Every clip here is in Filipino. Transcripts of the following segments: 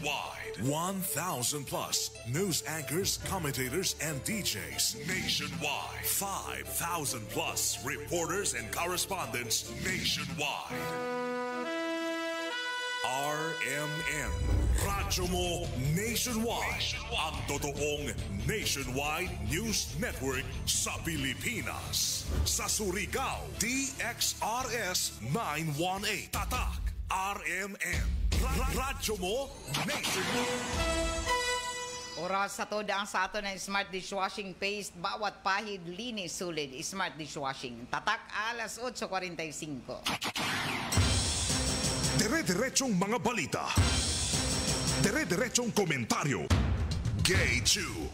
Nationwide. 1,000 plus news anchors, commentators, and DJs. Nationwide. 5,000 plus reporters and correspondents nationwide. RMN. Radyo mo nationwide. Ang totoong nationwide news network sa Pilipinas. Sa Surigao, DXRS 918. Tatak RMN. Radyo mo nationwide. Oras sa to ang sa ato ng Smart Dishwashing Paste. Bawat pahid, linis, sulit. Smart Dishwashing. Tatak alas 8:45. Dire-diretsong mga balita. Dire-diretsong komentaryo. Gay Chew.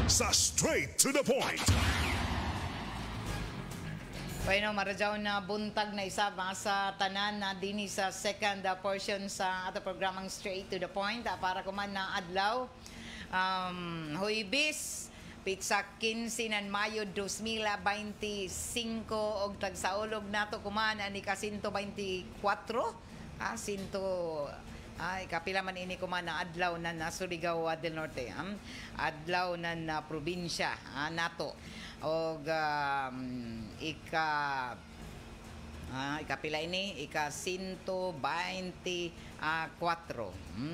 Sa straight to the point. Bueno, maradyaw na buntag na isa sa tanan na dini sa second portion sa ato programang Straight to the Point. Para kuman na adlaw. Huibis, pizza 15 ng Mayo 2025 og tagsaulog nato kuman ani ka 124 kapila man ini kuman na adlaw na Surigao del Norte, adlaw na probinsya nato og ikapila ini ika 124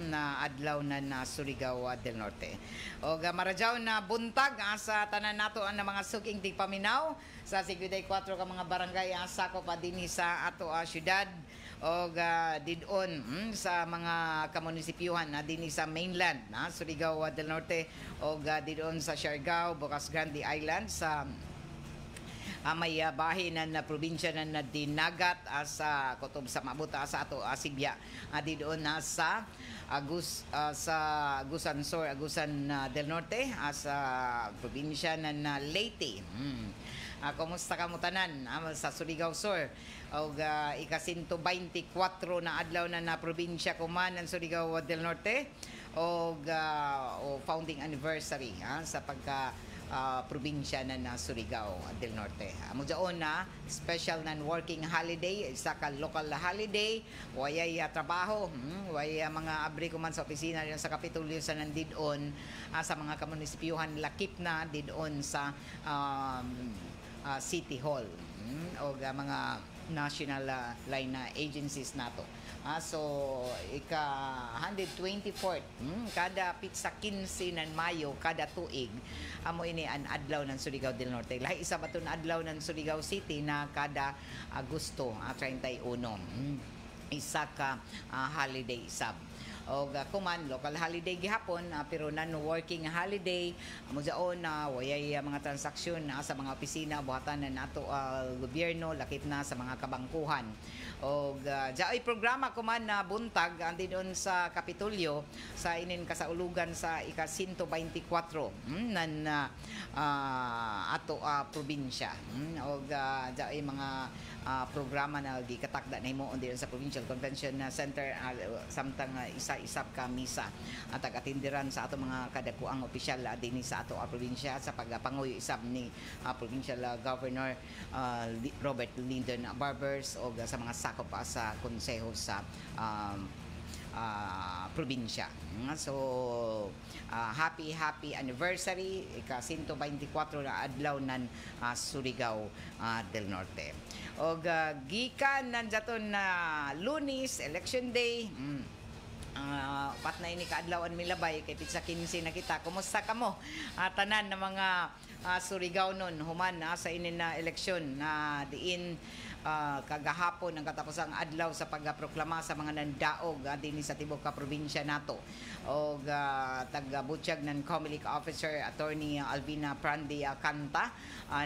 na adlaw na Surigao del Norte. Og maradyaw na buntag sa tanan nato ang mga suking tigpaminaw sa 54 ka mga barangay sakop dinhi sa ato syudad og didon sa mga kamunisipyuhan na dinhi sa mainland Surigao del Norte og didon sa Siargao, Bocas Grande Island sa may bahin na probinsya na dinagat sa kutob sa mabuta sa ato Sibya didon na sa Agusan Sur, Agusan del Norte sa probinsya na Leyte. Kumusta ka mo tanan sa Surigao Sur og ika 124 na adlaw na probinsya kuman ng Surigao del Norte og founding anniversary sa pagka probinsya na Surigao del Norte. Amo daon na special nan working holiday, isa ka local holiday, wayay trabaho, way mga abri ko man sa opisina diyan sa Kapitolyo sa nandidon sa mga kamunisipyuhan lakip na didon sa City Hall o mga national line na agencies nato. So ika 124 kada pizza 15 ng Mayo kada tuig amo ini an adlaw ng Surigao del Norte. Lahi isa ba to na adlaw ng Surigao City na kada Agosto 31 isa ka holiday sab. O kuman local holiday gihapon pero non-working holiday amo daon na wayay mga transaksyon sa mga opisina buhatan na nato gobyerno lakip na sa mga kabangkuhan og jaay programa kuman na buntag andin sa Kapitolyo sa inin kasaulugan sa ika 124 nan ato probinsya og jaay mga programa na gikatakda na himo diyan sa Provincial Convention Center samtang isa-isap ka misa at taga-atindiran sa ato mga kadakuang opisyal dinhi sa ato probinsya sa pagpanguyo isab ni Provincial Governor Robert Lyndon Barbers o sa mga sakop sa konseho sa probinsya. So happy anniversary ika 124 na adlaw nan Surigao del Norte. Og gikan nandaton na Lunes election day. Pat na ini kaadlawan milabay kay pizza 15 na kita. Kumusta kamo tanan ng mga Surigao nun human sa inin na eleksyon na diin kagahapon ang katapusang adlaw sa pagproklama sa mga nandaog dinhi sa tibok ka probinsya nato og taga-butsyag ng Comelec Officer Attorney Alvina Prandi Canta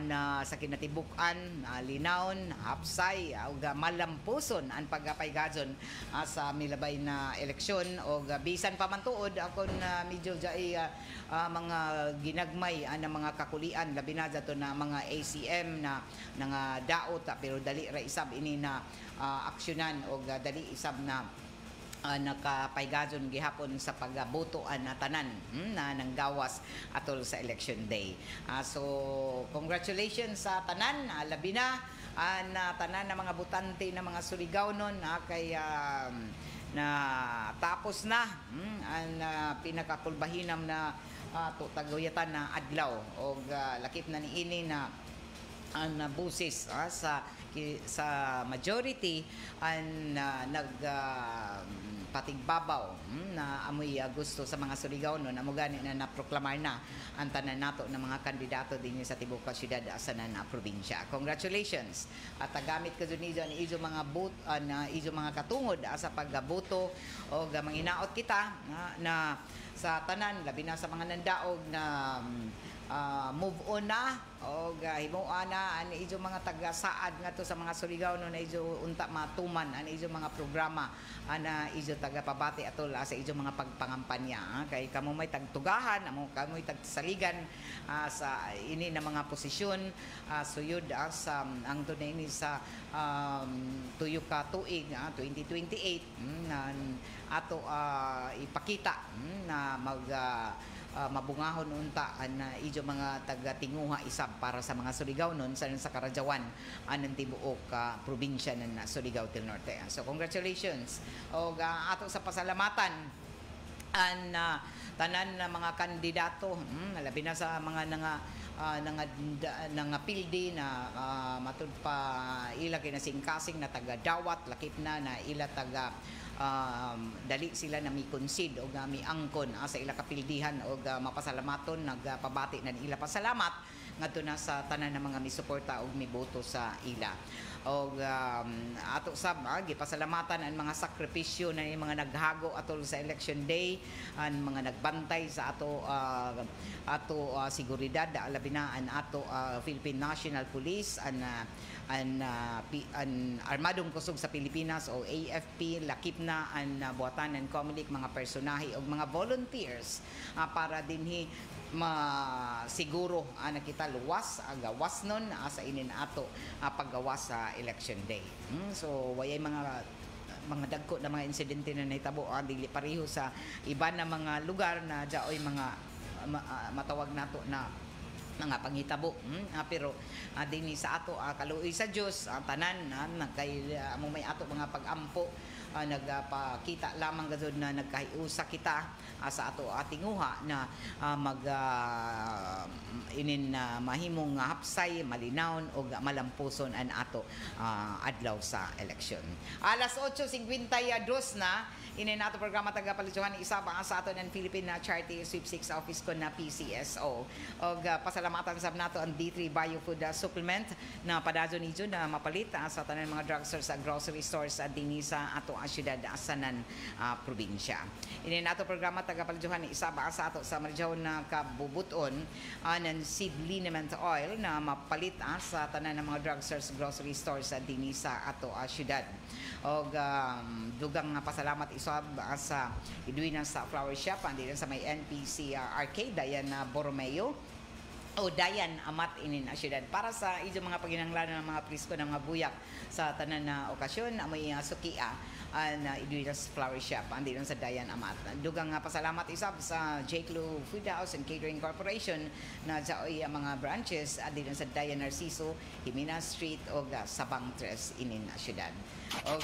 na sa kinatibuk-an linawon hapsay og malampuson ang pagpaygadson sa milabay na eleksyon og bisan pa man tuod akon medyo jay mga ginagmay na mga kakulian labi na dato na mga ACM na nga daot pero dali ra isab ini na aksyonan o dali isab na nakapaygadson gihapon sa pagbotoan na tanan na nanggawas atol sa election day. So congratulations sa tanan labi na na tanan na mga butante na mga Surigao nun kay na tapos na ang pinakakulbahinam na taguyatan na adlaw og lakip na niini na ang busis sa majority ang patigbabaw na amoy gusto sa mga Surigao no amo gani na naproklamar na ang tanan nato ng mga kandidato dinhi sa tibuok syudad asanan na probinsya. Congratulations at gamit ka jud niyo ang ijo mga ijo mga katungod sa pagboto og manginaot kita na sa tanan labi na sa mga nandaog na move on na o himuan na ani ijo mga taga-saad ngadto sa mga Surigao no na ijo unta matuman ani ijo mga programa ana ijo taga-pabati atol sa ijo mga pagpangampanya kay kamo may tagtugahan amo kamoy tagsaligan sa ini na mga posisyon suyod sa ang tunay ni sa tuyo ka tuig 2028 na ato ipakita na mabungahon unta na ijo mga taga-tinguha isab para sa mga Surigao nun sa Karadyawan anang tibuok probinsya ng Surigao del Norte. So congratulations og ato sa pasalamatan an tanan na mga kandidato labi na sa mga nga pildi na matud pa ila kinasingkasing na taga Dawat lakip na ila taga dali sila na mi-concede o mi-angkon sa ila kapildihan o mapasalamaton nagpabati na ila pasalamat ngadto na sa tanan ng mga misuporta o miboto sa ila og ato sab gipasalamatan ang mga sakripisyo na mga naghago atol sa election day ang mga nagbantay sa ato seguridad labi na ang ato Philippine National Police an Armadong Kusog sa Pilipinas o AFP lakip na ang buhatan ng COMELEC mga personahe o mga volunteers para dinhi siguro nakita luwas gawas nun sa inin ato paggawas sa election day. So wayay mga dagko na mga insidente na nahitabo dili pareho sa iba na mga lugar na jaoy mga matawag nato na mga panghitabo pero dinhi sa ato kaluoy sa Dios tanan kay amo may ato mga pag-ampo nagpakita lamang gazod na nagkahiusa kita sa ato atinguha na mahimong hapsay malinawon o malampuson an ato adlaw sa eleksyon. Alas 8:52 na ini nato programa tagapalidyohan isa pa sa ato ng Philippine Charity Sweepstakes Office ko na PCSO og pasalamatan sab nato ang D3 Biofood Supplement na padadyon nijo na mapalit sa tanan mga drugstores sa grocery stores dinhi sa ato syudad asanan probinsya. Ini nato programa tagapalidyohan isa pa sa ato sa Marjaw na kabubuton ng seed liniment oil na mapalit sa tanan ng mga drugstores grocery stores dinhi sa ato syudad. Og dugang pasalamat isab sa iduinan sa flower shop andi sa may NPC Arcade dayan na Borromeo o dayan amat inin syudad para sa ijo mga paginanglanon ng mga prisko ng mga buyak sa tanan na okasyon amoy sukia na Iduinas Flower Shop andi sa Dayan Amat. Dugang pasalamat isab sa J.Clo Food House and Catering Corporation na jaoy mga branches andi sa Dayan Narciso, Jimena Street o Sabang Tres inin syudad. Og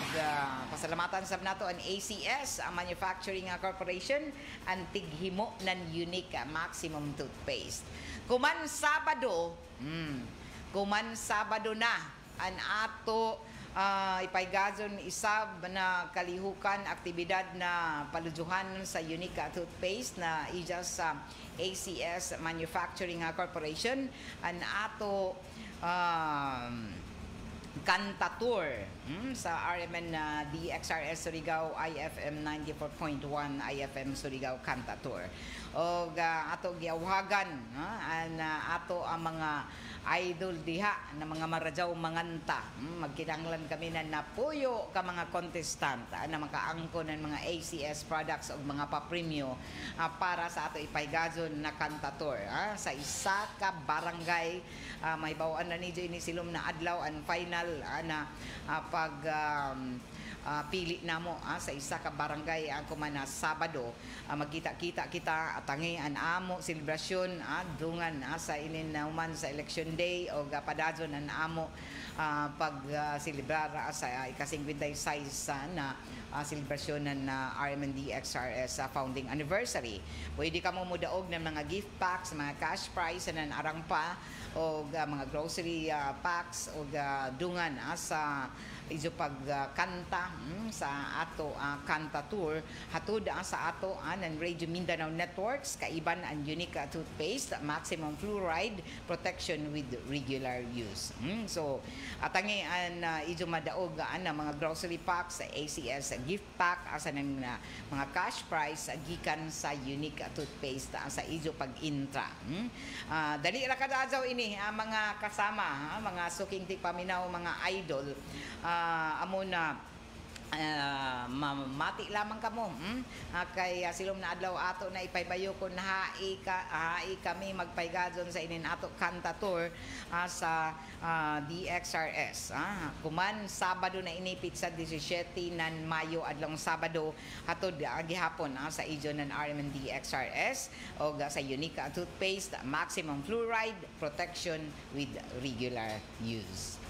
pasalamatan sab nato ang ACS ang Manufacturing Corporation ang tighimo ng unique maximum toothpaste. Kuman Sabado na ang ato ipaygazon isab na kalihukan aktibidad na paluduhan sa unique toothpaste na ijas sa ACS Manufacturing Corporation ang ato Kanta Tour sa RMN DXRS Surigao IFM 94.1 IFM Surigao Kanta Tour. O ato giawhagan ato ang mga idol diha na mga marajaw manganta. Magkinanglan kami na napuyo ka mga contestant na makaangko ng mga ACS products o mga papremyo para sa ato ipaygazon na Kanta Tour sa isa ka barangay. Mahibawaan na niyo ini silom na adlaw ang final na pili namo sa isa ka barangay ako man na Sabado magkita-kita kita atangi an amo selebrasyon dungan sa inin human sa election day o padadyon an amo pag celebrar sa ika-56 na selebrasyon ng RMND XRS founding anniversary. Pwede ka mo mudaog ng mga gift packs, mga cash prize na arang pa o mga grocery packs o dungan sa iso pagkanta sa ato kanta tour hatud sa ato ng Radio Mindanao Networks kaiban ang unique toothpaste maximum fluoride protection with regular use. So atangi an iso madaog mga grocery packs sa ACS gift pack asa ng mga cash prize gikan sa unique toothpaste sa iso pag-intra. Dali ra kadadlaw ini mga kasama mga suking tipaminaw mga idol amo na mati lamang kamo kay silom na adlaw ato na ipaybayo kon hai kami magpaygadon sa inin ato kanta tour sa DXRS kuman Sabado na inipit sa 17 nan Mayo adlong Sabado hatod gihapon sa ijo ng RMND XRS o sa unique toothpaste maximum fluoride protection with regular use.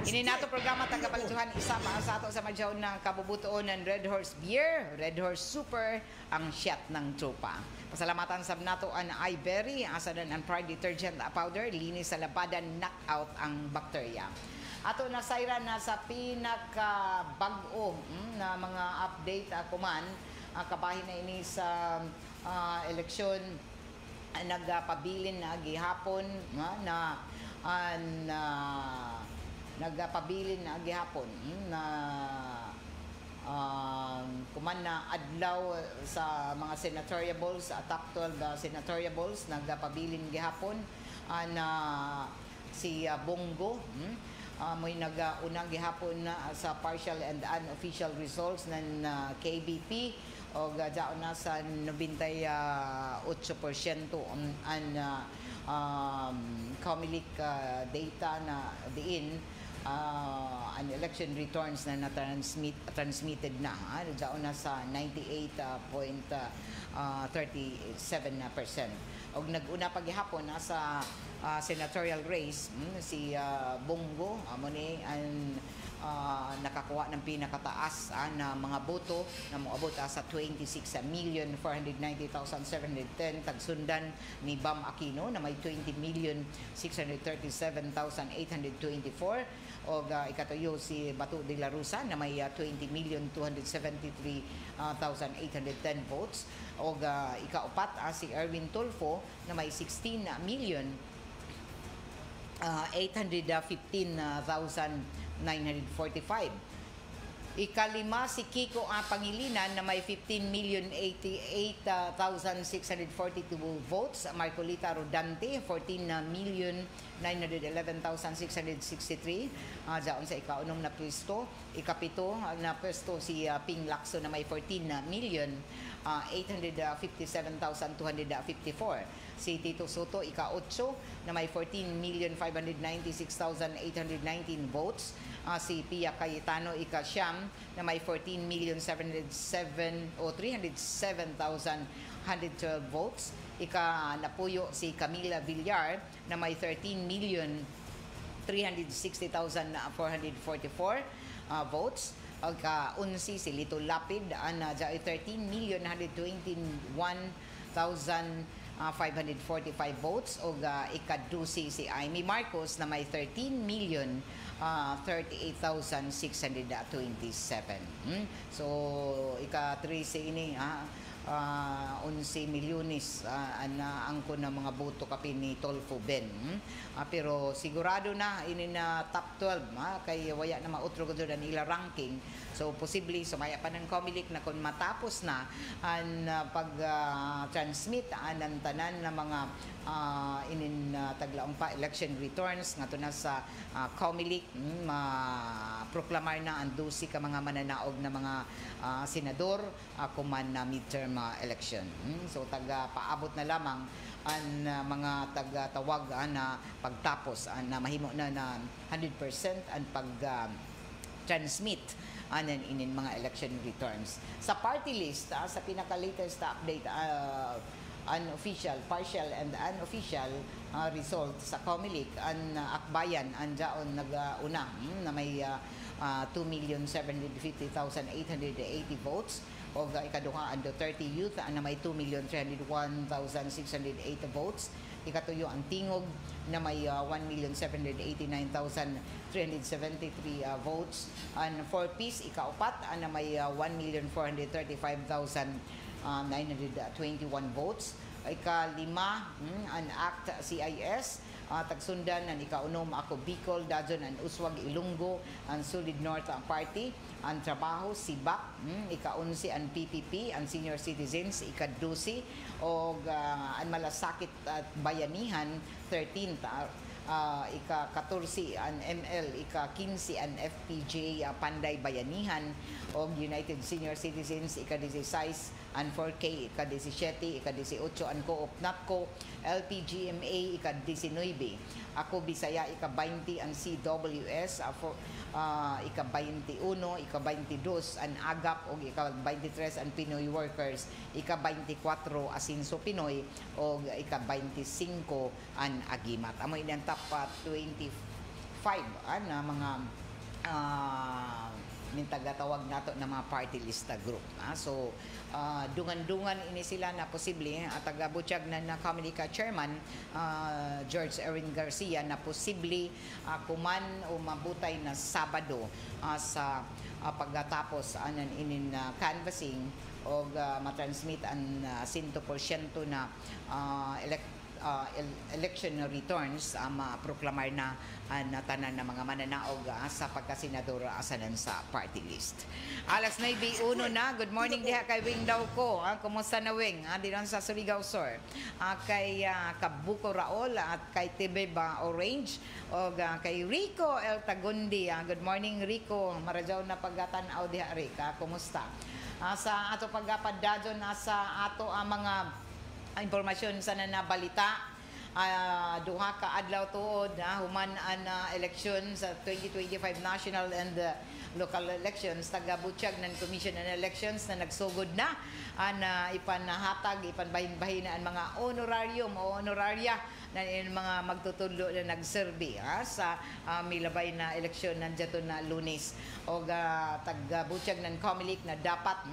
Ini nato programa tagapalituhan isa pa sa ato sa madyaw ng kabubutoon ng Red Horse Beer, Red Horse Super, ang shot ng tropa. Pasalamatan sa nato ang iBerry, asadan ang Pride Detergent Powder, linis sa labadan, knockout ang bakterya. Ato na sayra na sa pinaka-bag-o na mga update ako man, kabahin na ini sa eleksyon, nagpabilin na gihapon nagpabilin na gihapon na kuman na adlaw sa mga senatoriables top 12 senatoriables nagpabilin gihapon na si Bongo may nag-unang gihapon na sa partial and unofficial results ng KBP o daon na sa 98% ang Comelec data na diin an election returns na transmitted na daon na sa 98.37%. Og nag-una paghihapon sa senatorial race si Bongo amo ni ang nakakuha ng pinakataas na mga boto na moabot sa 26,490,710 tagsundan ni Bam Aquino na may 20,637,824 o ikatuyo si Bato de la Rosa na may 20,273,810 votes o ikaupat si Erwin Tulfo na may 16,815,945. Ikalima si Kiko Pangilinan na may 15,088,642 votes. Marcolita Rodante 14,911,663 daon sa ikaunom na pwesto. Ikapito na pwesto si Ping Lacson na may 14,857,254. Si Tito Soto ika-8 na may 14,596,819 votes. Si Pia Cayetano ika-9 na may 14,307,112 votes. Ika-napuyo si Camila Villar na may 13,360,444 votes. Ika-11 si Lito Lapid na 13,101,545 votes o ika-12 si Amy Marcos na may 13,038,627. So ika-13 ini 11 milyones na angko na mga boto kapin ni Tolfo Ben. Pero sigurado na ini na top 12 kay waya na mautro gud ang ila ranking. So posible sumaya pa ng Comelec na kung matapos na ang pag-transmit ang tanan na mga inin taglaong pa election returns ngadto na sa Comelec proklamar na ang 12 ka mga mananaog na mga senador kuman na midterm election. So taga-paabot na lamang ang mga taga-tawag na pagtapos na mahimo na 100% ang pag-transmit anan inin mga election returns. Sa party list, sa pinaka-latest update, unofficial, partial and unofficial result sa COMELEC, ang akbayan ang jaon nag-una na may 2,750,880 votes, o ikaduha ang Duterte Youth na may 2,301,608 votes. Ikatuyo ang Tingog na may 1,789,373 votes. And for Peace, ikaapat na may 1,435,921 votes. Ikalima, ang ACT CIS, tagsundan ang ikaunom ako Bicol, Dajon, ang Uswag, Ilunggo, ang Sulid North ang party, ang Trabaho, Sibak, ika-11 ang PPP, ang Senior Citizens, ika-12, o ang Malasakit at Bayanihan, 13th, ika-14 ang ML, ika-15 ang FPJ Panday Bayanihan, o United Senior Citizens, ika-16 ang 4K, ika-17, ika-18 ang Co-op NATCO, LPGMA, ika-19, ako Bisaya, ika-20 ang CWS, ika-21, ika-22 ang AGAP, o ika-23 ang Pinoy Workers, ika-24 Asinso Pinoy, o ika-25 ang Agimat. Amo ini ang top 25 na mga mintagatawag nato na mga party lista group. So, dungan-dungan ini sila na posible at taga-Butchag na COMELEC chairman George Erwin Garcia na posible kuman o mabutay na Sabado sa pagkatapos anan inin canvassing o matransmit ang 100% na election returns ma-proclamar na tanan na mga mananaog sa pagkasenador asanan sa party list. Alas 9:01 na. Good morning diha kay Wing daw ko. Kumusta na Wing? Diyan sa Surigao Sur. Kay Kabuko Raol at kay Tibeba Orange o kay Rico El Tagundi. Good morning Rico. Marajaw na pagatan-aw diha Rica. Kumusta? Sa ato paggapadadyon sa ato ang mga impormasyon sa nabalita, duha ka adlaw tuod human ang election sa 2025 national and local elections. Taga-Butchag ng Commission on Elections na nagsugod na ipanahatag, ipanbahin-bahin ang mga honorarium o honoraria na mga magtutudlo na nagserbi sa milabay na eleksyon nandiyato na Lunes. O taga-Butchag ng COMELEC na dapat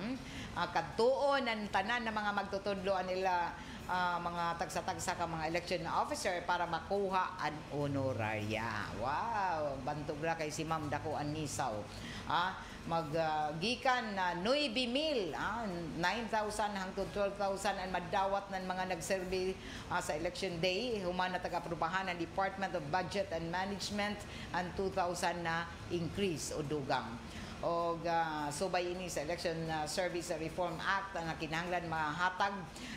kadtuon ang tanan na mga magtutudlo nila mga tagsa-tagsa ka mga election officer para makuha ang honoraria. Wow! Bantog ra kay si Ma'am Dako Anisaw. Maggikan na 9,000, 9,000 hangtod 12,000 ang madawat ng mga nagserbi sa election day. Human na taga-aprobahan ng Department of Budget and Management ang 2,000 na increase o dugang. O subay ini sa Election Service Reform Act na kinahanglan mahatag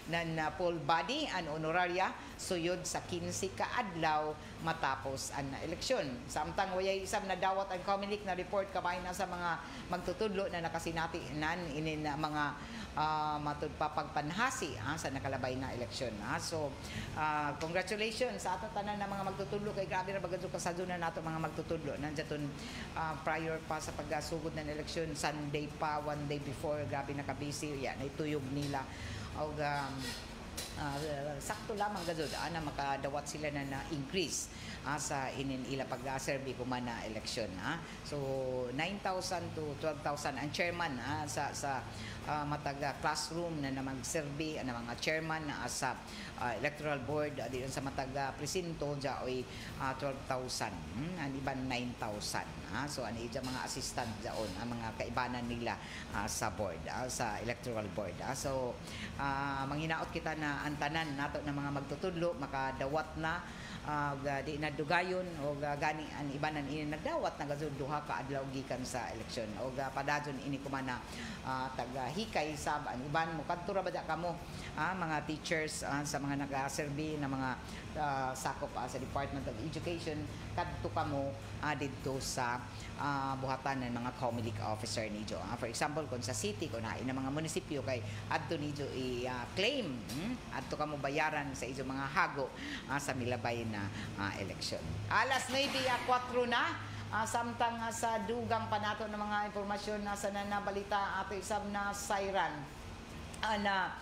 ng full body ang honoraria suyod sa 15 ka adlaw matapos ang eleksyon. Samtang wayay isang nadawat ang COMELEC na report kabay na sa mga magtutudlo na nakasinatinan inin mga matugpapagpanhasi sa nakalabay na eleksyon. So, congratulations sa ato tanan na mga magtutudlo kay grabe ra bagad kasadunan nato mga magtutudlo. Nandiyaton prior pa sa paggasugod ng eleksyon, Sunday pa, one day before, grabe nakabisi, yan, ituyog nila. O sakto lamang gazod na makadawat sila na increase sa ila pag-serve kuman na eleksyon. So 9,000 to 12,000 ang chairman sa mataga classroom na mag-serve ang mga chairman sa electoral board diyon sa mataga presinto jaoy 12,000 ang iban 9,000. So ani ija mga assistant jaon ang mga kaibanan nila sa board sa electoral board. So manghinaot kita na antanan nato na mga magtutudlo makadawat na di na dugayon o gani an ibanan ini nagdawat na gazud duha ka adlaw gikan sa eleksyon o padadyon ini kumana taga hikay sab an iban mo kadto ra ba kamo mga teachers sa mga nagaserbi na mga sakop sa Department of Education kadto kamo didto sa buhatan ng mga COMELEC officer nijo. For example kung sa city kung hain na mga munisipyo kay adto nijo i-claim adto kamo bayaran sa ijo mga hago sa milabay na eleksyon. Alas 9:04 na. Samtang sa dugang pa nato ng mga impormasyon na sa nanabalita ato isab na siren na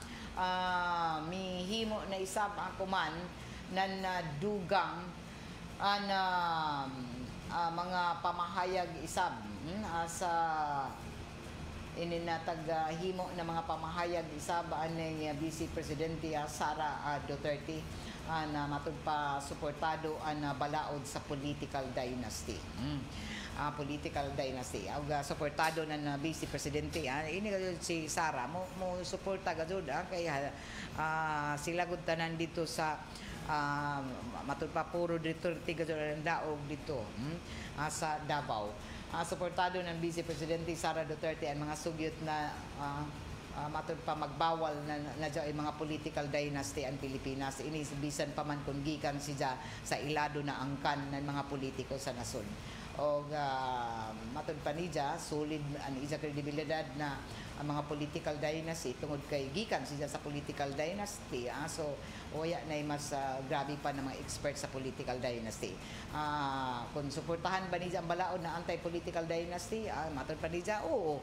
mihimo na isab ang kuman nan dugang na mga pamahayag isab sa ininatag himo na mga pamahayag isab ani Vice Presidente Sara Duterte na matugpa suportado ang balaod sa political dynasty. Political dynasty. Ang suportado na Vice Presidente ini si Sara mo suporta gud kay sila gud tanan dito sa matugpa puro Duterte gud ang daog dito sa Davao. Suportado ng Vice Presidente Sara Duterte ang mga sugyot na matod pa magbawal na ay mga political dynasty ang Pilipinas. Ini bisan pa man kung gikan siya sa ilado na angkan ng mga politiko sa nasod. O matod pa niya, solid ang isa kredibilidad na ang mga political dynasty tungod kay gikan siya sa political dynasty. So oya na mas grabe pa ng mga experts sa political dynasty. Kung suportahan ba niya ang balaod na anti-political dynasty, matod pa niya, oo.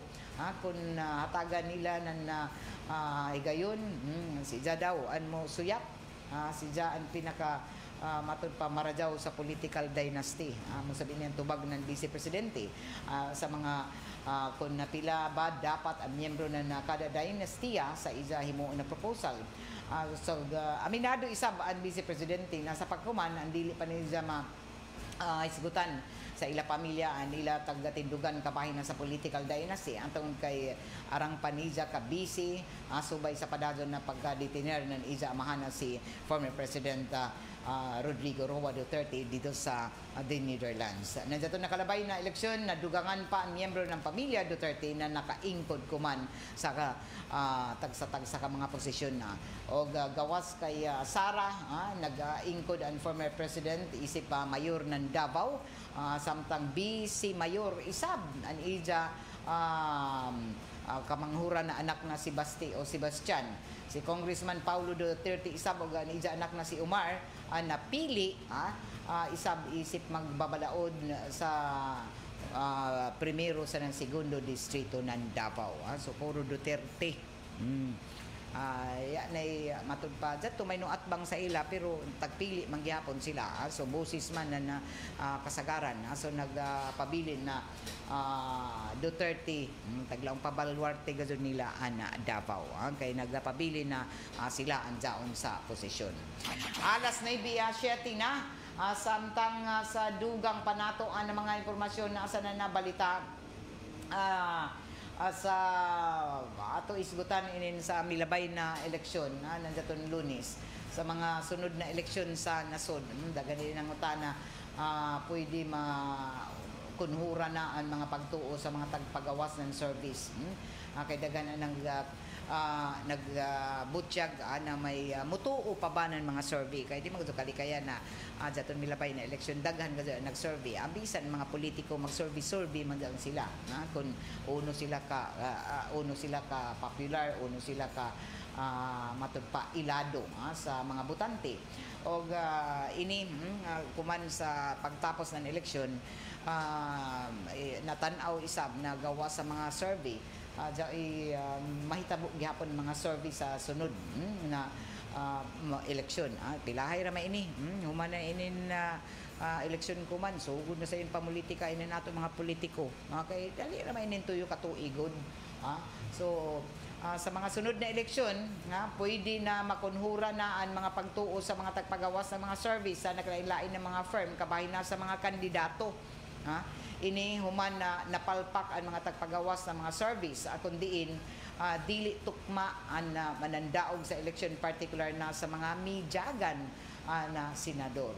Kung hatagan nila na higayon, siya daw an mo suyap, siya ang pinaka matod pa marajaw sa political dynasty. Mo sabihin niyan tubag ng Vice Presidente sa mga kung napila ba dapat ang miyembro na kada dynastiya sa isa himo na proposal. Aminado isab ang Vice Presidente na sa pagkuman ang dili pa niya isgutan sa ila pamilya ang ila tagatindugan kabahin na sa political dynasty antong kay arang panija ka busy subay sa padadon na pagka-detener ng isa amahan na si former President Rodrigo Roa Duterte dito sa the Netherlands. Nandiyan nakalabay na eleksyon na dugangan pa ang miyembro ng pamilya Duterte na nakaingkod kuman sa tagsa-tagsa ka mga posisyon na o gawas kay Sara nag-ingkod ang former President isip mayor ng Davao samtang BC Mayor isab an ija kamanghuran na anak na si Sebastian. Si Congressman Paulo Duterte isab og an ija anak na si Omar napili isab isip magbabalaod sa primero sa ng segundo distrito ng Davao. So puro Duterte. Matud pa dyan tumay no atbang sa ila pero tagpili manggihapon sila so boses man na kasagaran so nagpabilin na Duterte taglaong pabalwarte gazon nila ana Davao kay nagpabilin na sila ang jaon sa posisyon. Alas 9:07 na samtang sa dugang panatoan ng mga impormasyon na asa na nabalita sa ato isgutan inin sa milabay na eleksyon nandiyaton Lunes sa mga sunod na eleksyon sa nasod dagan din ang utana pwede kunhura na ang mga pagtuo sa mga tagpagawas ng service kay dagan ang nagbutyag na may mutuo pa ba ng mga survey kay di magdukali kaya na daton milabay na eleksyon daghan kasi nag-survey ambisan mga politiko mag-survey man sila kung uno sila ka popular uno sila ka matugpa ilado sa mga botante o ini kuman sa pagtapos ng eleksyon natanaw isab na gawa sa mga survey mahitabo gihapon mga survey sa sunod na eleksyon pilahay ra may ini human na inin eleksyon kuman so gud na sa in pamulitika inin nato mga politiko kay dali ra may inin tuyo katuigod so sa mga sunod na eleksyon pwede na makunhura na ang mga pagtuo sa mga tagpagawas ng mga service sa naglain-lain ng mga firm kabahin na sa mga kandidato ini human na napalpak ang mga tagpagawas ng mga service kung diin dili tukma ang manandaog sa election particular na sa mga midyagan na senador.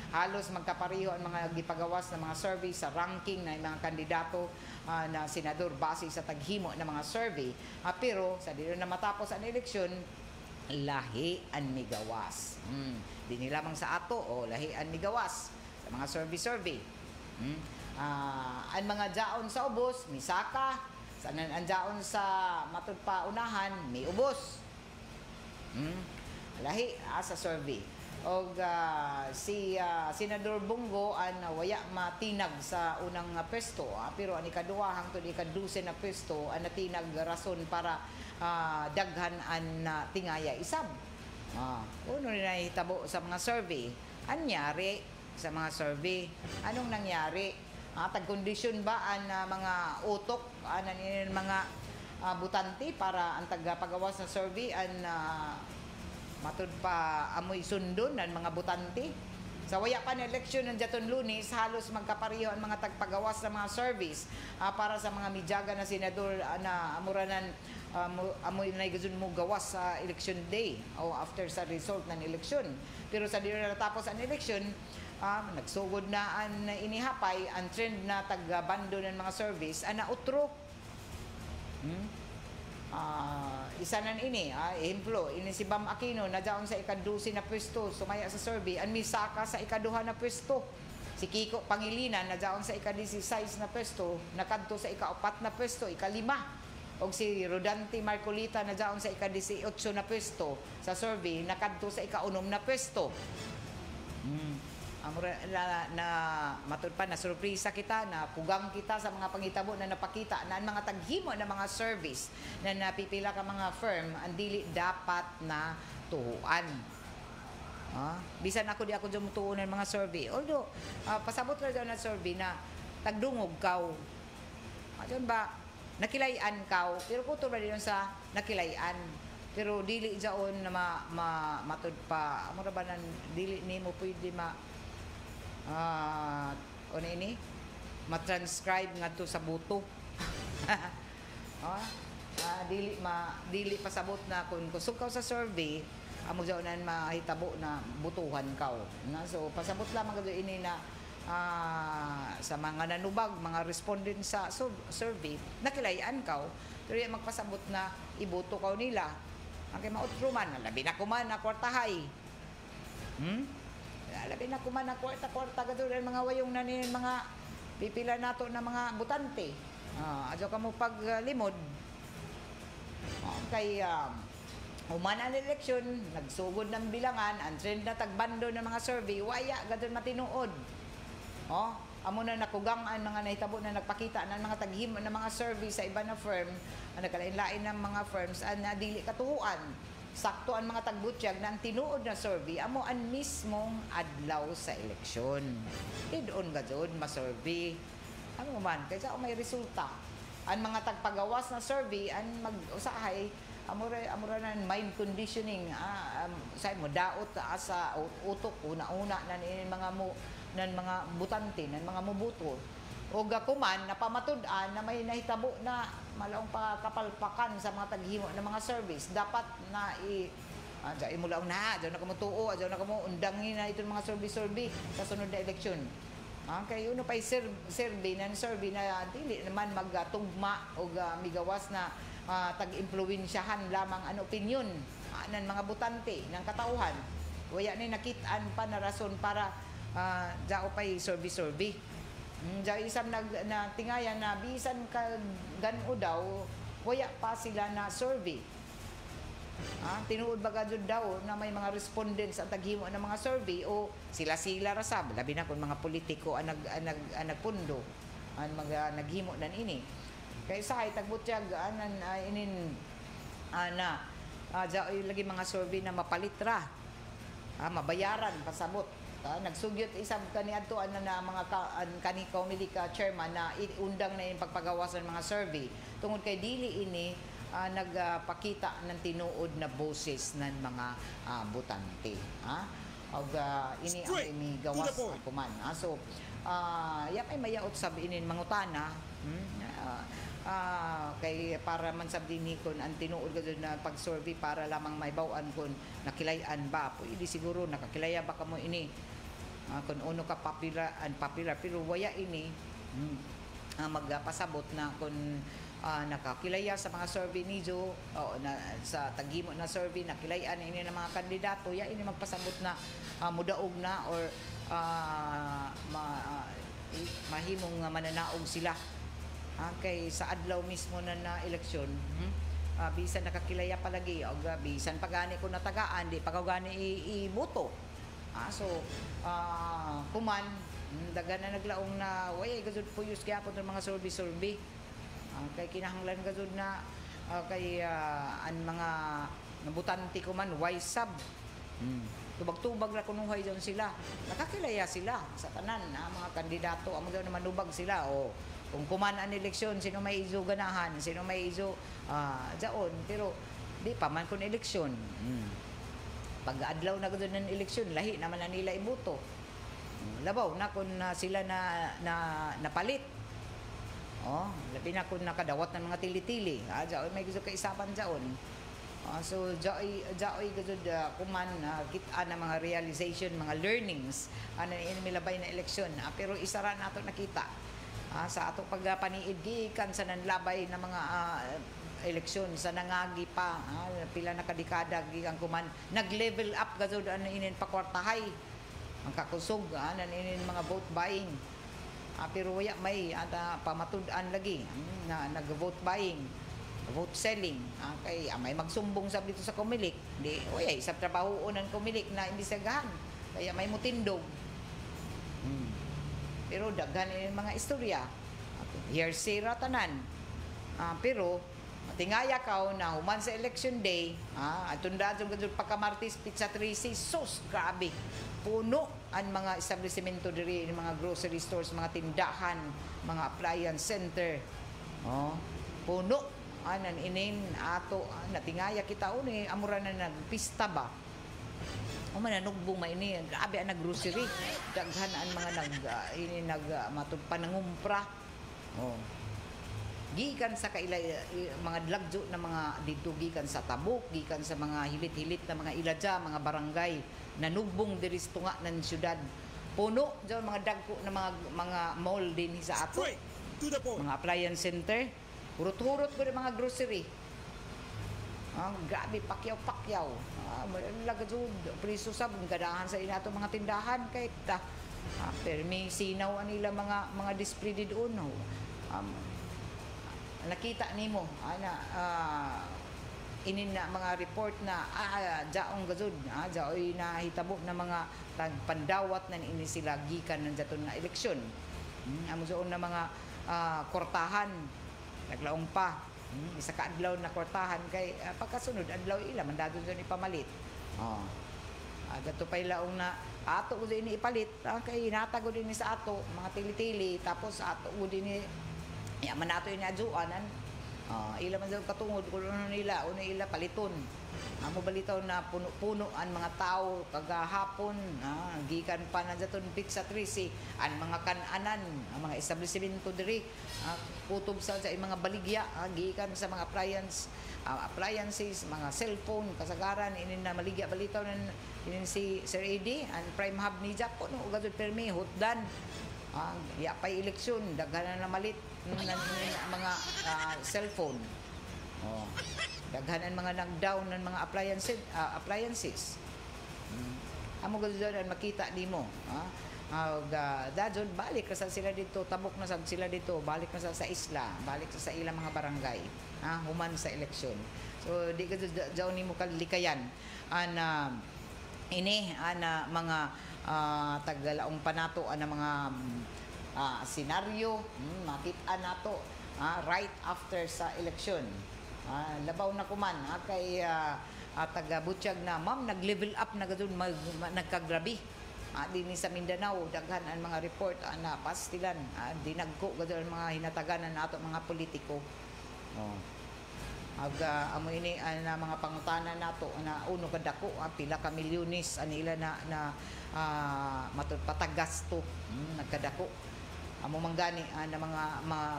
Halos magkapareho ang mga gipagawas ng mga survey sa ranking ng mga kandidato na senador base sa taghimo ng mga survey pero sa dilo na matapos ang eleksyon lahi ang migawas. Di nila lamang sa ato lahi ang migawas sa mga survey. Ang mga jaon sa ubos misaka ang jaon sa matud pa unahan may ubos lahi sa survey og si Senador Bongo an waya matinag sa unang pwesto, pero ang ikaduha hangtod ika-12 na pwesto ang natinag rason para daghan an tingaya isab. Uno na hitabo sa mga survey. Anyari sa mga survey? Anong nangyari? Tag-kondisyon ba ang mga utok ang mga butante para ang tagapagawas na survey ang matud pa amoy sundon ng mga butante? Sa waya pa na eleksyon ng Jaton Lunes, halos magkapareho ang mga tagpagawas ng mga service para sa mga midyaga na senador na amuranan amoy na igazun mo gawas sa election day o after sa result ng eleksyon. Pero sa di na natapos ang eleksyon, nagsugod na ang inihapay ang trend na tagbando ng mga service na utro. Isa nan ini, ehemplo, ini si Bam Aquino na daon sa ika-12 na pwesto, sumaya sa survey, ang misaka sa ika-2 na pwesto. Si Kiko Pangilinan na daon sa ika-16 na pwesto, nakadto sa ika-4 na pwesto, ika-5. Og si Rodante Marcolita na daon sa ika-18 na pwesto sa survey, nakadto sa ika-6 na pwesto. Na matud pa na surpresa kita, na kugang kita sa mga pangitabo na napakita na ang mga taghimo na mga service na napipila ka mga firm ang dili dapat na tuhuan. Bisan ako di ako dumutuon ng mga survey, although pasabot ra daw na survey na tagdungog kaw, adyon ba nakilayan kaw, pero kuto ba din sa nakilayan, pero dili jaon na matud pa amo ra ba nan dili nimo pwede ano ini ma-transcribe ngadto sa buto. Dili pasabot na kung kusog sa survey amo jaunan mahitabo na butuhan kaw na, so pasabot lamang gado ini na sa mga nanubag, mga respondent sa survey nakilayan kaw, pero magpasabot na iboto kaw nila ang kay mautro man, labi na kuman na kwartahay. Labi na kuman na kwarta gado mga wayong na ni mga pipila nato na mga butante. Adyo ka mo paglimod. Kay human ang eleksyon, nagsugod ng bilangan, ang trend na tagbando ng mga survey, waya gado matinuod. Amo na nakugang ang mga nahitabo na nagpakita ng mga taghimo ng mga survey sa iba na firm, ang nagkalain-lain ng mga firms ang dili katuhuan. Sakto ang mga tagbutyag na ang tinuod na survey amo ang mismong adlaw sa eleksyon. Doon gajod ma-survey. Ano man, kaysa may resulta. Ang mga tagpagawas na survey ang mag-usahay amura na mind conditioning, say mo daot sa utok una-una na ng mga butante, ng mga mubuto. O gakuman napamatud-an na may nahitabo na malaong pakapalpakan sa mga taghimo ng mga service, dapat na dyan mo lang na, dyan na kumutuo, dyan na kumundangin na itong mga survey sa sunod na eleksyon. Kaya yun pa'y survey na dili naman magtugma o migawas na tag-impluensyahan lamang ang opinion ng mga butante, ng katauhan. Waya na nakitaan pa na rason para dyan pa'y survey. Diyan isang na tingayan na bisan ka gano daw, waya pa sila na survey. Tinuod ba gadyo daw na may mga respondents ang taghimo ng mga survey o sila rasab, labi na kung mga politiko ang nagpundo ang mga naghimo nan ini. Kaya sa ay tagbutyag lagi mga survey na mapalitra, mabayaran pasabot. Nagsugyot isang kaniadto na mga kani committee chairman na undang na yung pagpagawasan mga survey tungod kay dili ini nagpakita ng tinuod na boses ng mga butante. Ini ang imigawas ako man. So ay mayaot sabi inin mangutana kay para man sabdini kon ang tinuod gud na pag-survey para lamang maibaw-an kon nakilayan ba, pwede siguro nakakilaya ba kamo ini kung uno ka popular pero waya ini magpasabot na kung nakakilaya sa mga survey niyo sa taghimo na survey nakilayaan ini ng mga kandidato, ya ini magpasabot na mudaog na or mahimong mananaog sila. Kay sa adlaw mismo na eleksyon, bisan nakakilaya palagi o bisan pagani ko natagaan di pagani iboto. So kuman dagan na naglaong na way gazud puyos gyapon ng mga survey kay kinahanglan gazud na kay an mga nabutante kuman why sub tubag-tubag ra kunuhay dyan sila. Nakakilaya sila sa tanan mga kandidato. Amo daw na manubag sila. O kung kuman ang eleksyon, sino may izo ganahan, sino may izo daon. Pero di pa man kung eleksyon. Pag adlaw na gano'n ng eleksyon, lahi naman na nila iboto. Labaw na kung sila napalit. Labi na kung nakadawat ng mga tili-tili. Diyan may gusto kaisapan dyan. So jaoy gud kuman kita na mga realization, mga learnings ana ini milabay na eleksyon pero isa ra nato nakita sa ato pagpaniid gikan sa nanlabay na mga eleksyon sa nangagi pa pila na kadekada gikan kuman nag-level up gud ana inin pakwartahay ang kakusog ana inin mga vote buying pero waya may pamatud-an lagi na nag-vote buying vote selling kay may magsumbong sab dito sa Comelec di oy sa trabaho ng Comelec na imbestigahan kaya may mutindog pero daghan ini mga istorya hearsay ra tanan pero tingaya ka na human sa election day atunda jud pagka-Martes pizza 3 sus grabe puno ang mga establishmento diri mga grocery stores mga tindahan mga appliance center puno anan inin ato natingaya kita uni amura na nagpista ba o man nanugbong maini grabe ang grocery daghan ang mga matug panangumpra gikan sa kailay mga dlagjo na mga dito gikan sa Tabuk gikan sa mga hilit-hilit na mga iladya mga barangay nanugbong diri sa tunga ng syudad puno diyan mga dagko na mga mall din sa ato mga appliance center hurot-hurot ko mga grocery. Grabe, pakyaw-pakyaw. Lagad priso sab gadahan sa inato mga tindahan kay pero may sinaw nila mga display doon. Nakita nimo inin na mga report na jaong gazud jaoy na hitabo na mga pandawat na ini sila gikan ng jaton nga eleksyon. Amo na mga kortahan naglaong pa isa ka adlaw na kwartahan kay pagkasunod adlaw ila mandadon sa ipamalit gato pa ilaong na ato gud ini ipalit kay natagod ini sa ato mga tili-tili tapos ato gud ini man ato ini adjuanan ila man daw katungod kun ano nila una ila paliton amo balitaw na puno-puno ang mga tao kagahapon gikan pa na daton pizza 3 ang mga kan-anan ang mga establishmento diri kutob sa mga baligya gikan sa mga appliances mga cellphone kasagaran inin na maligya balitaw nan inin si Sir AD ang prime hub ni Japan ug permi hotdan ya pay eleksyon daghan na malit mga cellphone daghanan mga knockdown ng mga appliances amo gud makita nimo dajon balik sa sila dito tabok na sab sila dito balik na sa isla balik sa ilang mga barangay human sa eleksyon so di gud daw nimo kalikayan ini mga taggalaong panato mga senaryo makita nato right after sa eleksyon labaw na kuman kay taga-Butchag na ma'am nag-level up na gud nagkagrabe dinhi sa Mindanao daghan ang mga report na pastilan dinagko gud ang mga hinataganan nato mga politiko amo ini na mga pangutana nato na uno kadako pila ka milyones anila na matud patagasto nagkadako amo manggani na mga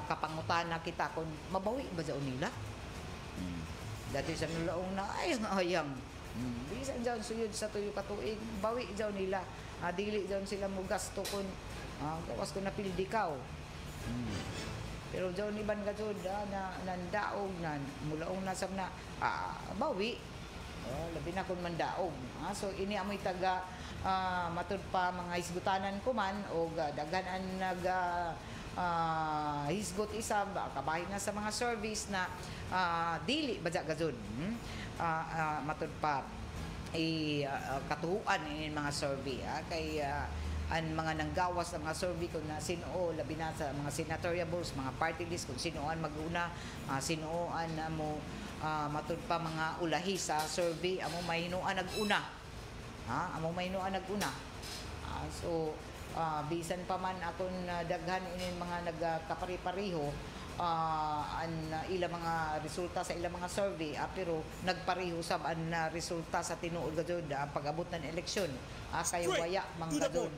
kapangutana kita kung mabawi ba sa nila dati sa nulaong na ayang bisan daw suyod sa tuyo katuig bawi daw nila dili daw sila mo gasto kun kawas ko napildi kaw pero daw ni ban gajud na nandaog na mulaong nasab na bawi labi na kun mandaog so ini amoy taga matud pa mga hisgutanan ko man o daghan ang hisgot isa kabahin na sa mga service na dili badya gazud matud pa katuhuan in mga survey kay ang mga nanggawas sa mga survey kung na sino labi na sa mga senatoriables, mga party list kung sinoan maguna, sinoan mo matud pa mga ulahi sa survey amo mahinuan naguna. Amo mahinuan naguna. So bisan pa man akong daghan inin mga nagkapari-pariho ang ilang mga resulta sa ilang mga survey pero nagpareho sab ang resulta sa tinuod gud pag-abot ng eleksyon kay waya mangadon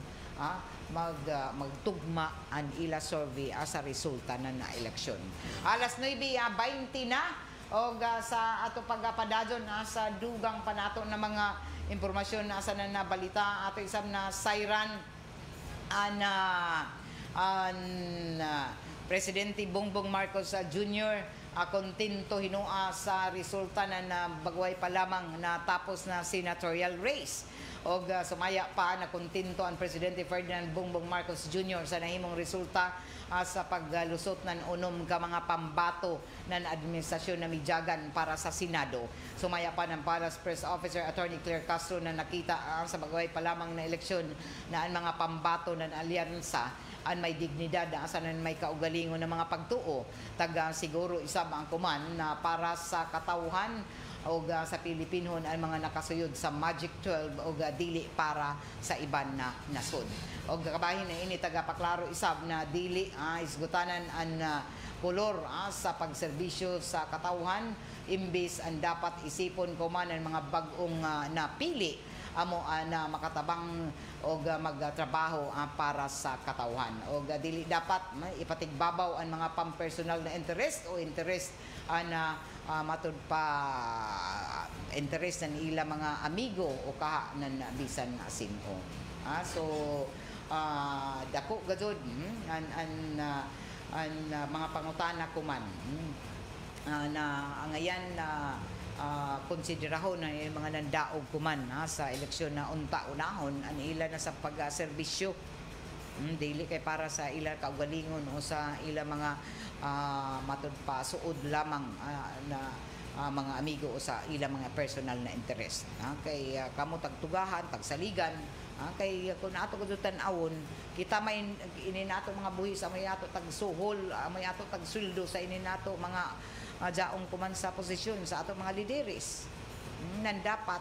magtugma ang ila survey sa resulta ng eleksyon. Alas 9:20 na og sa ato pagpadadon sa dugang panato na mga impormasyon sa nabalita ato isam na siren Presidente Bongbong Marcos Jr. Kontento hinua sa resulta na bagway pa lamang na tapos na senatorial race. Og sumaya pa na kontento ang Presidente Ferdinand Bongbong Marcos Jr. sa nahimong resulta sa paglusot ng unom ka mga pambato ng administrasyon na mijagan para sa Senado. Sumaya pa ng Palace Press Officer Attorney Claire Castro na nakita sa bagway pa lamang na eleksyon na ang mga pambato ng alyansa ang may dignidad asan may kaugalingon ng mga pagtuo taga siguro isa ang kuman na para sa katawhan o sa Pilipinhon ang mga nakasuyod sa Magic 12 o dili para sa iban na nasod. O kabahin na ini tagapaklaro isab na dili isgutanan ang kolor sa pagserbisyo sa katawhan imbis ang dapat isipon ko man ang mga bagong napili amo na makatabang o magtrabaho para sa katawhan. O dili dapat ipatigbabaw ang mga pampersonal na interest o interest na matud pa interest ng ila mga amigo o kaha ng bisan sino. So dako gazod ang mga pangutana kuman na ngayon na konsiderahon na mga nandaog kuman sa eleksyon na unta-unahon ang ila na sa pag-serbisyo dili kay para sa ila kaugalingon o sa ila mga matud pa suod lamang na mga amigo o sa ila mga personal na interest kay kamo tagtugahan tagsaligan kay kung ato gud tan-awon kita may ininato mga buhis may ato tagsuhol may ato tagsuldo sa ininato mga jaong kuman sa posisyon sa ato mga lideres nan dapat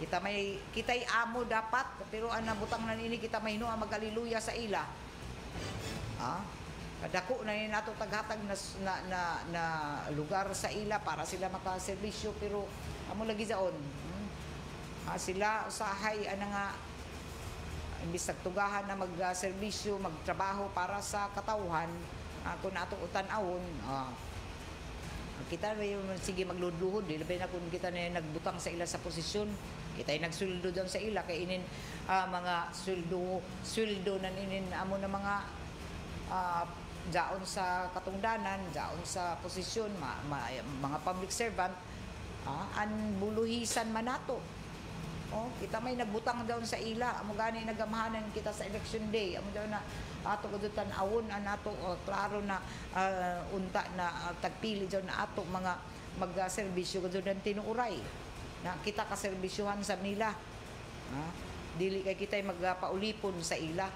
kita may kitay amo dapat pero ang nabutang na nini kita may hinuha magaliluya sa ila kadako na ni nato taghatag na lugar sa ila para sila makaserbisyo pero amo lagi saon sila usahay nga imbis nagtugahan na magserbisyo magtrabaho para sa katawhan kung ato utan-awon kita may sige magludluhod labi na kung kita na nagbutang sa ila sa posisyon kita ay nagsuldo doon sa ila kay inin mga sweldo na inin amo na mga jaon sa katungdanan jaon sa posisyon mga public servant an buluhisan man nato kita may nagbutang daw sa ila amo gani nagamahanan kita sa election day amo daw na ato gudutan awon nato klaro na unta na tagpili daw na ato mga magserbisyo gudutan tinuuray na kita ka serbisyohan sa nila dili kay kita magpaulipon sa ila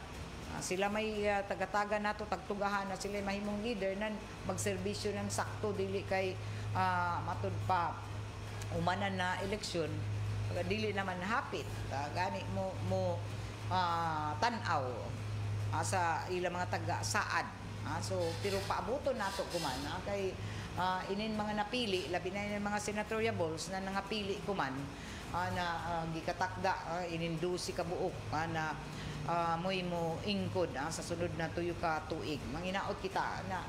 sila may tagataga nato tagtugahan na sila mahimong leader nan magserbisyo ng sakto dili kay matud pa umanan na eleksyon dili naman hapit gani mo tan-aw sa ilang mga taga-saad so pero paabuton nato kuman kay inin mga napili labi na inin mga senatoriables na nangapili kuman na gikatakda inin 12 ka buok na moy mo ingkod sa sunod na tuyo ka tuig manginaot kita na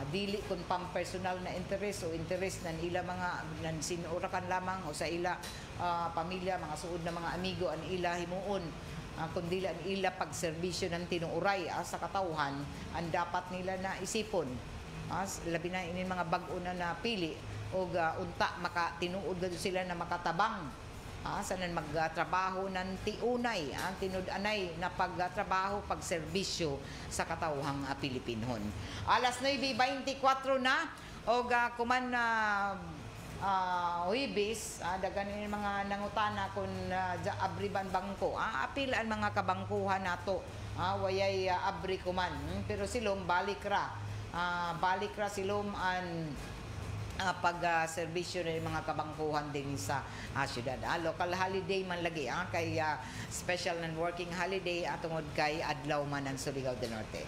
dili kun pang personal na interest o interest ng ila mga nan sinurakan lamang o sa ila pamilya mga suod na mga amigo an ila himuon kundi ang ila pagserbisyo ng tinuuray sa katawhan ang dapat nila na isipon labi na inin mga bag-o na napili o unta tinuod gud sila na makatabang sanan magtrabaho ng tiunay tinud-anay na pagtrabaho pagserbisyo sa katawhang Pilipinhon. Alas 9:24 na og kuman na Huibis, dagan yung mga nangutana kung abriban bangko. Apil ang mga kabangkuhan nato. Wayay abri kuman. Pero silom balik ra silom an pag-serbisyo ng mga kabangkuhan din sa syudad. Local holiday man lagi, kay special and working holiday tungod kay adlaw man ng Surigao del Norte.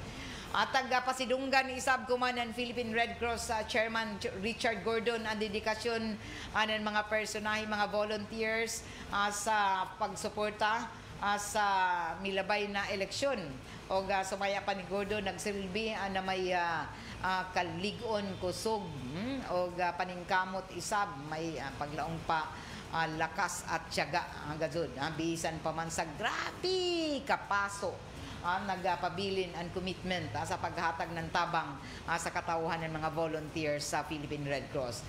At pasidunggan isab kuman ng Philippine Red Cross Chairman Richard Gordon ang dedikasyon ng mga personahe, mga volunteers sa pagsuporta sa milabay na eleksyon. O sumaya pa ni Gordon nagsilbi na may kaligon kusog o paningkamot isab may paglaong pa lakas at tiyaga gazud bisan pa man sa grabe kapaso nagpabilin ang commitment sa paghatag ng tabang sa katauhan ng mga volunteers sa Philippine Red Cross.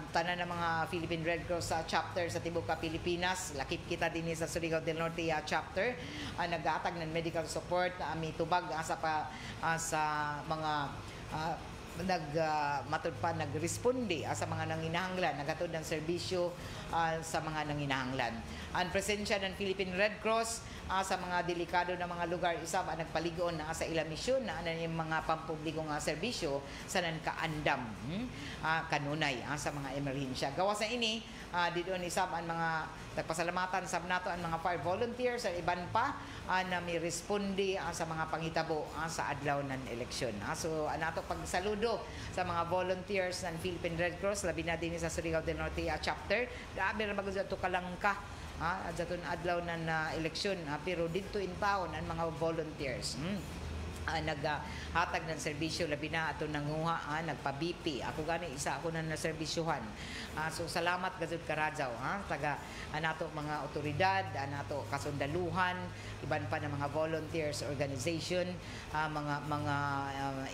Tanan ng mga Philippine Red Cross chapter sa Tibuok Pilipinas, lakip kita din sa Surigao del Norte chapter, naghatag ng medical support, mitubag sa mga nagresponde sa mga nanginahanglan, nagatod ng serbisyo sa mga nanginahanglan. Ang presensya ng Philippine Red Cross sa mga delikado na mga lugar isab nagpaligon sa ilang misyon na yung mga pampublikong serbisyo sa nankaandam kanunay sa mga emerhensya. Gawa sa ini dito isab ang mga nagpasalamatan sab nato ang mga fire volunteers at iban pa na may responde sa mga panghitabo sa adlaw ng eleksyon. So nato pagsaludo sa mga volunteers ng Philippine Red Cross labi na din sa Surigao del Norte chapter. Grabe ra magud to kalangka daton adlaw ng eleksyon pero dito in town ang mga volunteers naghatag ng serbisyo labi na ato nanguha nagpa-BP ako gani isa ako na naserbisyuhan so salamat gazud karadzaw taga anato mga otoridad anato kasundaluhan iban pa ng mga volunteers organization mga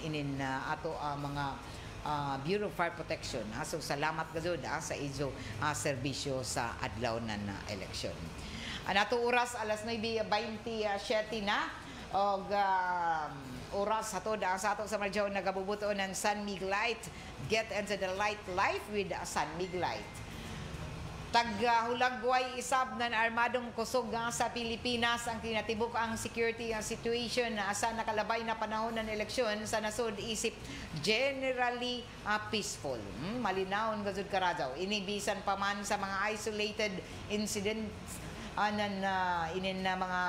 inin ato mga Bureau of Fire Protection. So salamat gazud sa izo serbisyo sa adlaw ng eleksyon. Nato oras alas 9:27 na og oras ato sa ato sa Marjaw nagabubuto ng San Mig Light. Get into the light life with San Mig Light. Taghulagway isab ng armadong kusog sa Pilipinas ang kinatibuk ang security situation sa nakalabay na panahon ng eleksyon sa nasod isip generally peaceful. Malinaw gazud karadzaw. Inibisan pa man sa mga isolated incidents inin na mga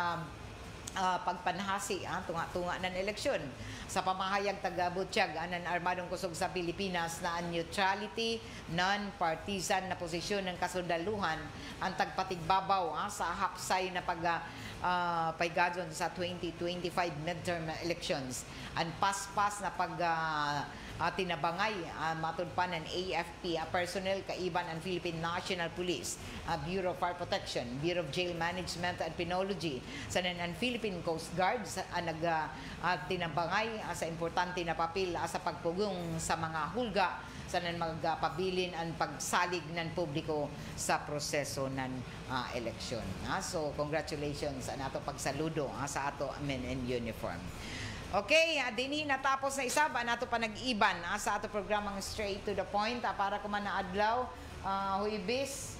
pagpanhasi tunga-tunga ng eleksyon sa pamahayag taga-Butiyag ng armadong kusog sa Pilipinas na ang neutrality, non-partisan na posisyon ng kasundaluhan ang tagpatigbabaw sa hapsay na paygadon sa 2025 midterm elections. Ang paspas na tinabangay matud pa ng AFP personnel kaiban ang Philippine National Police, Bureau of Fire Protection, Bureau of Jail Management and Penology, sanan ang Philippine Coast Guard tinabangay sa importante na papel sa pagpugong sa mga hulga sanan magpabilin ang pagsalig ng publiko sa proseso ng eleksyon. So congratulations ato pagsaludo sa ato men in uniform. Okay, dinhi natapos na isab nato pa nag-iban sa ato programang Straight to the Point para kuman na adlaw Huibis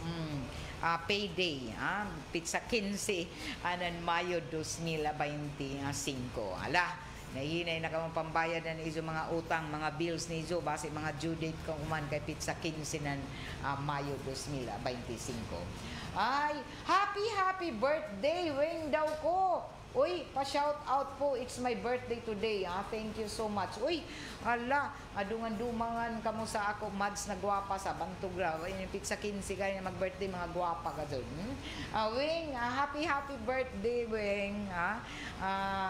payday pizza 15 anan Mayo 2025. Nahinay na kamang pambayad na izo mga utang, mga bills ni izo base mga due date kung kuman kay pizza 15 ng Mayo 2025. Ay, happy birthday wing daw ko. Uy, pa-shout out po. It's my birthday today. Thank you so much. Uy, ala, adungan-dumangan kamo sa ako, Mads na gwapa sa Bantugra. Uy, pizza 15 kayo na mag-birthday, mga gwapa ka doon. Wing, happy birthday, Wing.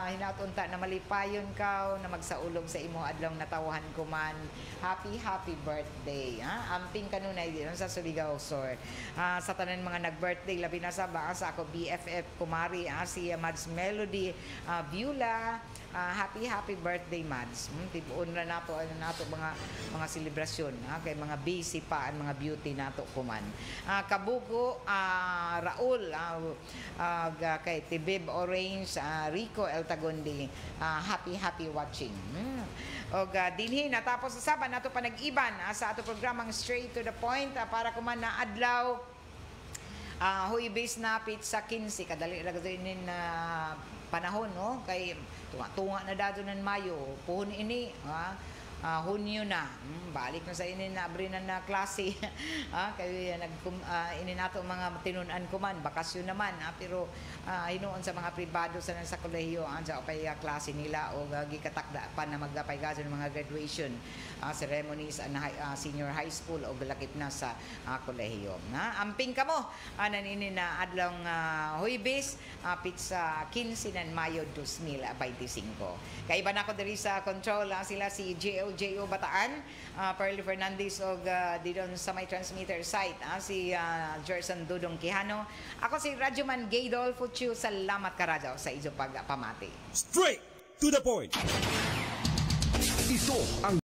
Hinatunta na malipayon ka, na magsaulog sa imo adlaw natawahan ko man. Happy birthday. Amping kanunay din sa Surigao Sur. Sa tanan mga nag-birthday, labi na sa ako BFF Kumari, si Mads Mel Melody Viula, happy birthday, Mads. Tibuon na nato mga selebrasyon, kay mga busy pa ang mga beauty nato kuman. Kabugo Raul, kay Tibib Orange, Rico El Tagondi, happy watching. Og dinhi natapos sa saban nato panag-iban sa ato programang Straight to the Point, para kuman na adlaw Huwebes napit sa 15 kadali ra gayud na panahon, no, kay tunga na dato ng Mayo, puhon ini Hunyo na, balik na sa ini na abrinan na klase. Kay ini nato mga tinunan ko man, bakasyon naman, pero hinuon sa mga pribado sa kolehiyo sa opay klase nila, o gikatakda pa na magpaygason mga graduation ceremonies senior high school o galakip na sa kolehiyo. Amping kamo nanini na adlong Huwebes pizza 15 ng Mayo 2025. Kay iba na ko diri sa control sila si J.O. Bataan, Pearly Fernandez, o didon sa may transmitter site si Jerson Dudong Quijano. Ako si Radyoman Gaydol Futsu. Salamat karadyo sa inyong pagpamati. Straight to the point. Ito ang